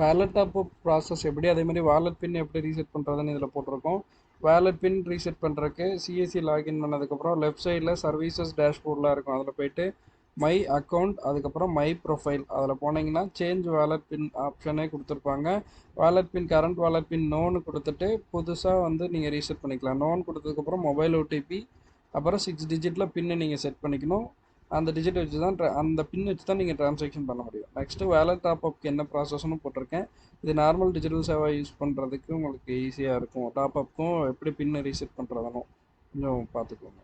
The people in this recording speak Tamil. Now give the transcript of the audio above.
வேலட் டாப் அப் ப்ராசஸ் எப்படி, அதே மாதிரி வாலெட் பின் எப்படி ரீசெட் பண்ணுறதுன்னு இதில் போட்டிருக்கோம். வேலட் பின் ரீசெட் பண்ணுறதுக்கு சிஎஸ்சி லாகின் பண்ணதுக்கப்புறம் லெஃப்ட் சைடில் சர்வீசஸ் டேஷ்போர்ட்லாம் இருக்கும். அதில் போயிட்டு மை அக்கௌண்ட், அதுக்கப்புறம் மை ப்ரொஃபைல், அதில் போனீங்கன்னா சேஞ்ச் வேலட் பின் ஆப்ஷனே கொடுத்துருப்பாங்க. வேலட் பின் கரண்ட் வேலட் பின் நோன்னு கொடுத்துட்டு புதுசாக வந்து நீங்கள் ரீசெட் பண்ணிக்கலாம். நோன் கொடுத்ததுக்கப்புறம் மொபைல் ஓடிபி அப்புறம் 6 டிஜிட்டில் பின்னு நீங்கள் செட் பண்ணிக்கணும். அந்த டிஜிட் வச்சு தான் அந்த பின் வச்சு தான் நீங்கள் ட்ரான்சாக்ஷன் பண்ண முடியும். நெக்ஸ்ட்டு வேலட் டாப் அப்க்கு என்ன ப்ராசஸ்னு போட்டிருக்கேன். இது நார்மல் டிஜிட்டல் சேவை யூஸ் பண்ணுறதுக்கு உங்களுக்கு ஈஸியாக இருக்கும். டாப் அப்புக்கும் எப்படி பின்னு ரீசெட் பண்ணுறதுனும் கொஞ்சம் பார்த்துக்கோங்க.